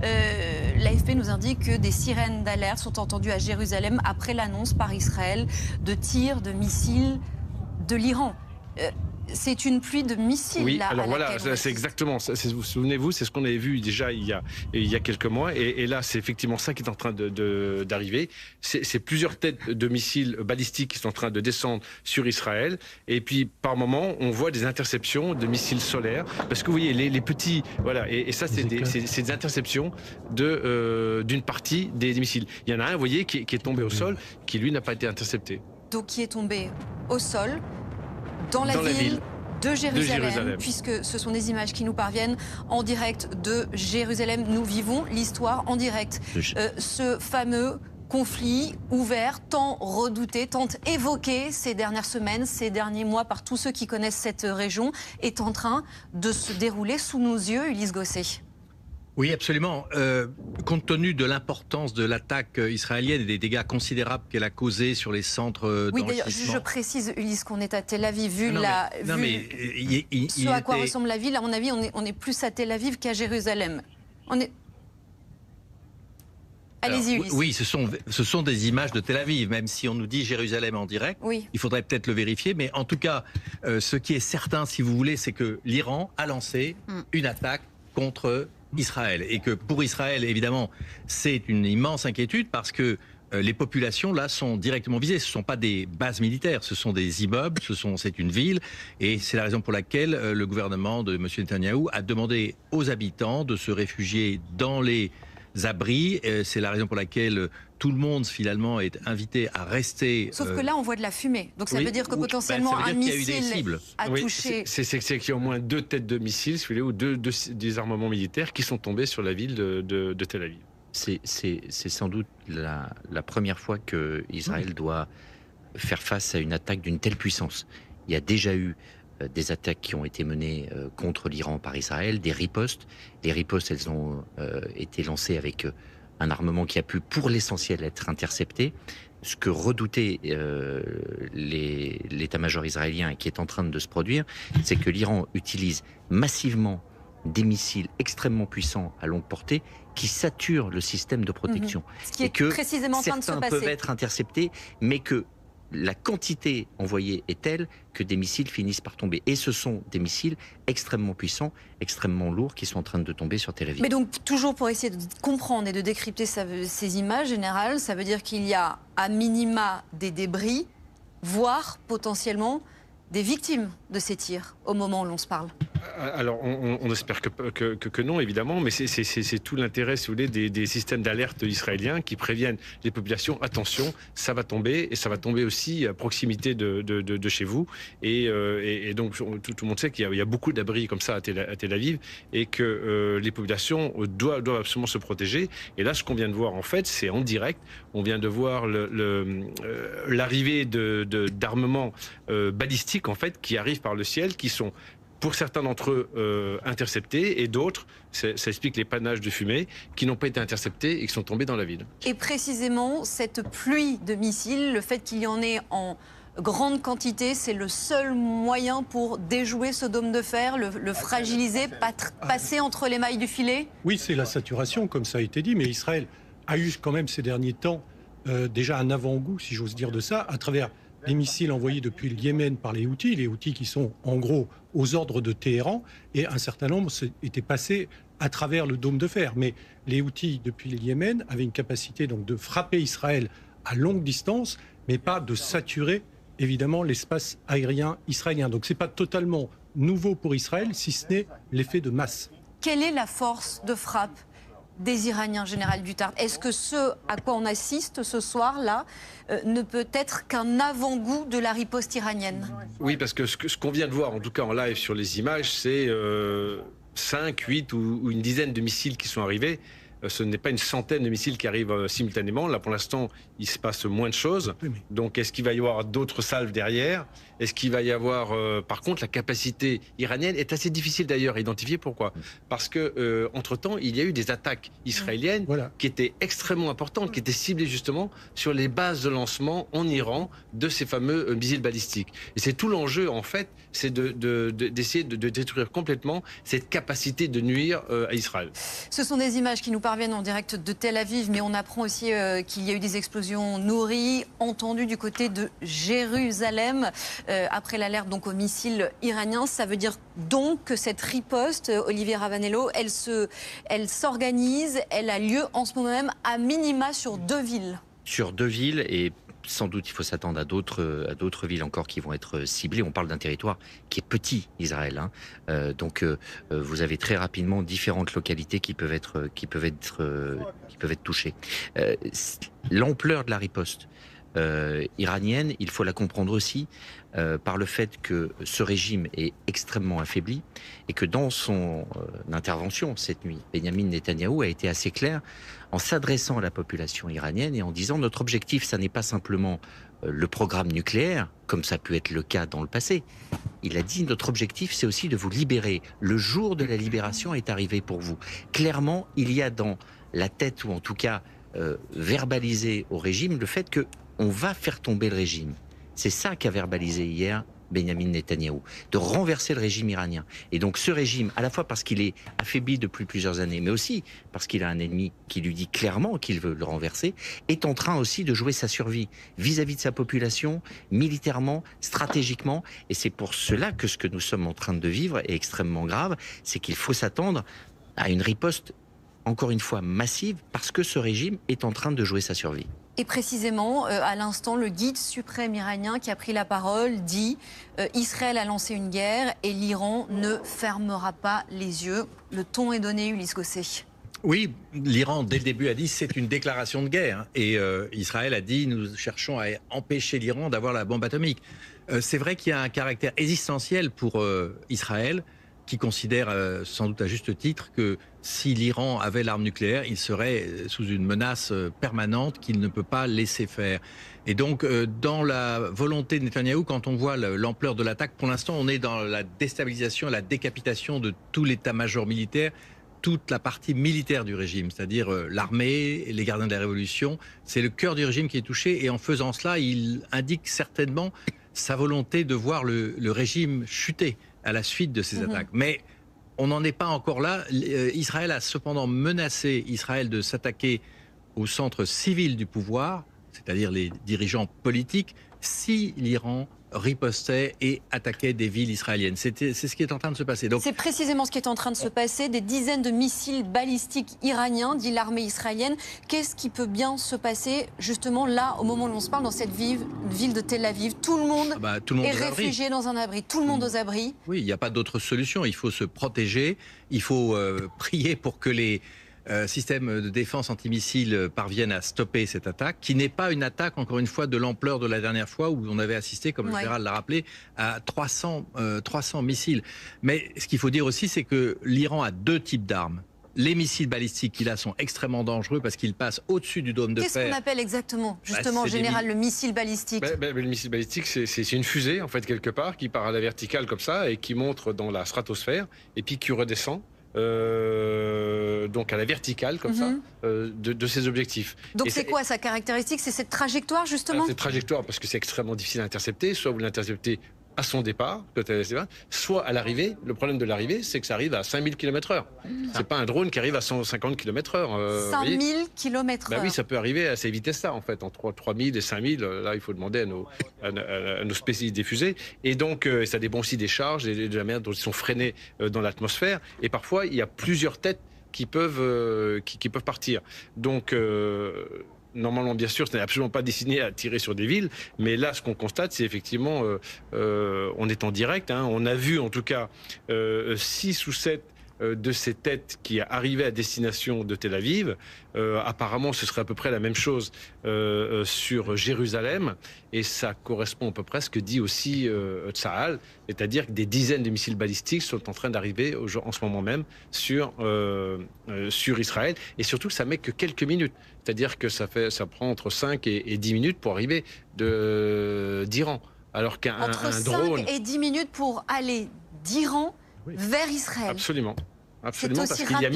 L'AFP nous indique que des sirènes d'alerte sont entendues à Jérusalem après l'annonce par Israël de tirs de missiles de l'Iran. C'est une pluie de missiles. Oui, là, alors à voilà, laquelle on c'est assiste. exactement ça. Vous souvenez-vous, c'est ce qu'on avait vu déjà il y a quelques mois. Et là, c'est effectivement ça qui est en train d'arriver. C'est plusieurs têtes de missiles balistiques qui sont en train de descendre sur Israël. Et puis, par moment, on voit des interceptions de missiles solaires. Parce que vous voyez, les petits... Voilà, et ça, c'est des interceptions d'une partie des missiles. Il y en a un, vous voyez, qui est tombé au sol, qui, lui, n'a pas été intercepté. Donc qui est tombé au sol dans la Dans ville de Jérusalem, Jérusalem. puisque ce sont des images qui nous parviennent en direct de Jérusalem. Nous vivons l'histoire en direct. Ce fameux conflit ouvert, tant redouté, tant évoqué ces dernières semaines, ces derniers mois par tous ceux qui connaissent cette région, est en train de se dérouler sous nos yeux, Ulysse Gosset. Oui, absolument. Compte tenu de l'importance de l'attaque israélienne et des dégâts considérables qu'elle a causés sur les centres Oui, d'ailleurs, d'enrichissement... je précise, Ulysse, qu'on est à Tel Aviv. Vu ce à quoi ressemble la ville, à mon avis, on est plus à Tel Aviv qu'à Jérusalem. Allez-y, Ulysse. Oui, ce sont des images de Tel Aviv, même si on nous dit Jérusalem en direct. Oui. Il faudrait peut-être le vérifier, mais en tout cas, ce qui est certain, si vous voulez, c'est que l'Iran a lancé une attaque contre Israël. Et que pour Israël, évidemment, c'est une immense inquiétude parce que les populations, là, sont directement visées. Ce ne sont pas des bases militaires, ce sont des immeubles, c'est une ville. Et c'est la raison pour laquelle le gouvernement de M. Netanyahou a demandé aux habitants de se réfugier dans les abris. C'est la raison pour laquelle tout le monde, finalement, est invité à rester... Sauf que là, on voit de la fumée. Donc ça oui, veut dire que oui, potentiellement ça veut dire un qu'il y a eu des missile cibles. a Oui, touché... c'est qu'il y a au moins 2 têtes de missiles, si vous voulez, ou des armements militaires qui sont tombés sur la ville de Tel Aviv. C'est sans doute la première fois que Israël doit faire face à une attaque d'une telle puissance. Il y a déjà eu des attaques qui ont été menées contre l'Iran par Israël, des ripostes. Les ripostes, elles ont été lancées avec un armement qui a pu, pour l'essentiel, être intercepté. Ce que redoutait l'état-major israélien et qui est en train de se produire, c'est que l'Iran utilise massivement des missiles extrêmement puissants à longue portée qui saturent le système de protection. Ce qui est précisément en train de se certains passer. peuvent être interceptés, mais que la quantité envoyée est telle que des missiles finissent par tomber. Et ce sont des missiles extrêmement puissants, extrêmement lourds, qui sont en train de tomber sur Tel Aviv. Mais donc, toujours pour essayer de comprendre et de décrypter ces images générales, ça veut dire qu'il y a à minima des débris, voire potentiellement des victimes de ces tirs au moment où l'on se parle. Alors, on espère que non, évidemment, mais c'est tout l'intérêt, si vous voulez, des systèmes d'alerte israéliens qui préviennent les populations, attention, ça va tomber, et ça va tomber aussi à proximité de chez vous. Et donc, tout le monde sait qu'il y a beaucoup d'abris comme ça à Tel Aviv, et que les populations doivent absolument se protéger. Et là, ce qu'on vient de voir, en fait, c'est en direct. On vient de voir l'arrivée d'armements balistiques, en fait, qui arrivent par le ciel, qui sont, pour certains d'entre eux, interceptés, et d'autres, ça explique les panaches de fumée, qui n'ont pas été interceptés et qui sont tombés dans la ville. Et précisément, cette pluie de missiles, le fait qu'il y en ait en grande quantité, c'est le seul moyen pour déjouer ce dôme de fer, le fragiliser, passer entre les mailles du filet? Oui, c'est la saturation, comme ça a été dit, mais Israël a eu quand même ces derniers temps déjà un avant-goût, si j'ose dire de ça, à travers les missiles envoyés depuis le Yémen par les Houthis qui sont en gros aux ordres de Téhéran, et un certain nombre étaient passés à travers le dôme de fer. Mais les Houthis, depuis le Yémen, avaient une capacité donc de frapper Israël à longue distance, mais pas de saturer évidemment l'espace aérien israélien. Donc c'est pas totalement nouveau pour Israël, si ce n'est l'effet de masse. Quelle est la force de frappe des Iraniens, général Duterte? Est-ce que ce à quoi on assiste ce soir-là ne peut être qu'un avant-goût de la riposte iranienne? Oui, parce que ce qu'on vient de voir, en tout cas en live sur les images, c'est 5, 8 ou une dizaine de missiles qui sont arrivés. Ce n'est pas une centaine de missiles qui arrivent simultanément. Là, pour l'instant, il se passe moins de choses. Donc, est-ce qu'il va y avoir d'autres salves derrière? Est-ce qu'il va y avoir... par contre, la capacité iranienne est assez difficile d'ailleurs à identifier. Pourquoi? Parce que, entre-temps, il y a eu des attaques israéliennes qui étaient extrêmement importantes, qui étaient ciblées justement sur les bases de lancement en Iran de ces fameux missiles balistiques. Et c'est tout l'enjeu, en fait, c'est d'essayer de détruire complètement cette capacité de nuire à Israël. Ce sont des images qui nous parlent parviennent en direct de Tel Aviv, mais on apprend aussi qu'il y a eu des explosions nourries entendues du côté de Jérusalem après l'alerte donc aux missiles iraniens. Ça veut dire donc que cette riposte, Olivier Ravanello, elle s'organise, elle a lieu en ce moment même à minima sur 2 villes. Sur 2 villes et sans doute, il faut s'attendre à d'autres villes encore qui vont être ciblées. On parle d'un territoire qui est petit, Israël. Donc, vous avez très rapidement différentes localités qui peuvent être touchées. L'ampleur de la riposte iranienne, il faut la comprendre aussi par le fait que ce régime est extrêmement affaibli et que dans son intervention cette nuit, Benyamin Netanyahou a été assez clair en s'adressant à la population iranienne et en disant notre objectif, ça n'est pas simplement le programme nucléaire, comme ça a pu être le cas dans le passé. Il a dit notre objectif, c'est aussi de vous libérer. Le jour de la libération est arrivé pour vous. Clairement, il y a dans la tête, ou en tout cas verbalisé au régime, le fait que on va faire tomber le régime. C'est ça qu'a verbalisé hier Benyamin Netanyahou, de renverser le régime iranien. Et donc ce régime, à la fois parce qu'il est affaibli depuis plusieurs années, mais aussi parce qu'il a un ennemi qui lui dit clairement qu'il veut le renverser, est en train aussi de jouer sa survie vis-à-vis de sa population, militairement, stratégiquement. Et c'est pour cela que ce que nous sommes en train de vivre est extrêmement grave, c'est qu'il faut s'attendre à une riposte, encore une fois, massive, parce que ce régime est en train de jouer sa survie. Et précisément, à l'instant, le guide suprême iranien qui a pris la parole dit Israël a lancé une guerre et l'Iran ne fermera pas les yeux. Le ton est donné, Ulysse Gosset. Oui, l'Iran, dès le début, a dit c'est une déclaration de guerre. Et Israël a dit nous cherchons à empêcher l'Iran d'avoir la bombe atomique. C'est vrai qu'il y a un caractère existentiel pour Israël, qui considère sans doute à juste titre que si l'Iran avait l'arme nucléaire, il serait sous une menace permanente qu'il ne peut pas laisser faire. Et donc, dans la volonté de Netanyahou, quand on voit l'ampleur de l'attaque, pour l'instant, on est dans la déstabilisation, la décapitation de tout l'état-major militaire, toute la partie militaire du régime, c'est-à-dire l'armée, les gardiens de la révolution. C'est le cœur du régime qui est touché. Et en faisant cela, il indique certainement sa volonté de voir le régime chuter à la suite de ces attaques. Mais on n'en est pas encore là. Israël a cependant menacé Israël de s'attaquer au centre civil du pouvoir, c'est-à-dire les dirigeants politiques, si l'Iran ripostait et attaquait des villes israéliennes. C'est ce qui est en train de se passer. C'est précisément ce qui est en train de se passer. Des dizaines de missiles balistiques iraniens, dit l'armée israélienne. Qu'est-ce qui peut bien se passer, justement, là, au moment où on se parle, dans cette ville de Tel Aviv? Tout le monde est réfugié dans un abri. Tout le monde aux abris. Oui, il n'y a pas d'autre solution. Il faut se protéger. Il faut prier pour que les systèmes de défense antimissiles parviennent à stopper cette attaque, qui n'est pas une attaque, encore une fois, de l'ampleur de la dernière fois où on avait assisté, comme le général l'a rappelé, à 300 missiles. Mais ce qu'il faut dire aussi, c'est que l'Iran a 2 types d'armes. Les missiles balistiques qu'il a sont extrêmement dangereux parce qu'ils passent au-dessus du dôme de fer. Qu'est-ce qu'on appelle exactement, justement, en général, le missile balistique? Le missile balistique, c'est une fusée, en fait, quelque part, qui part à la verticale comme ça et qui monte dans la stratosphère et puis qui redescend. Donc à la verticale comme ça de ses objectifs. Donc c'est quoi sa caractéristique? C'est cette trajectoire justement? Cette trajectoire parce que c'est extrêmement difficile à intercepter. Soit vous l'interceptez à son départ, soit à l'arrivée. Le problème de l'arrivée, c'est que ça arrive à 5000 km/h. C'est pas un drone qui arrive à 150 km/h. 5000 km/h. Ben oui, ça peut arriver à ces vitesses-là, en fait, entre 3000 et 5000. Là, il faut demander à nos spécialistes des fusées. Et donc, ça dépend aussi des charges et de la manière dont ils sont freinés dans l'atmosphère. Et parfois, il y a plusieurs têtes qui peuvent partir. Donc, normalement, bien sûr, ce n'est absolument pas destiné à tirer sur des villes, mais là, ce qu'on constate, c'est effectivement, on est en direct. On a vu, en tout cas, 6 ou 7 de ces têtes qui arrivaient à destination de Tel Aviv. Apparemment, ce serait à peu près la même chose sur Jérusalem, et ça correspond à peu près à ce que dit aussi Tsahal, c'est-à-dire que des dizaines de missiles balistiques sont en train d'arriver en ce moment même sur Israël, et surtout ça met que quelques minutes, c'est-à-dire que ça prend entre 5 et 10 minutes pour arriver d'Iran, alors qu'un drone... 5 et 10 minutes pour aller d'Iran vers Israël. Absolument, C'est aussi rapide.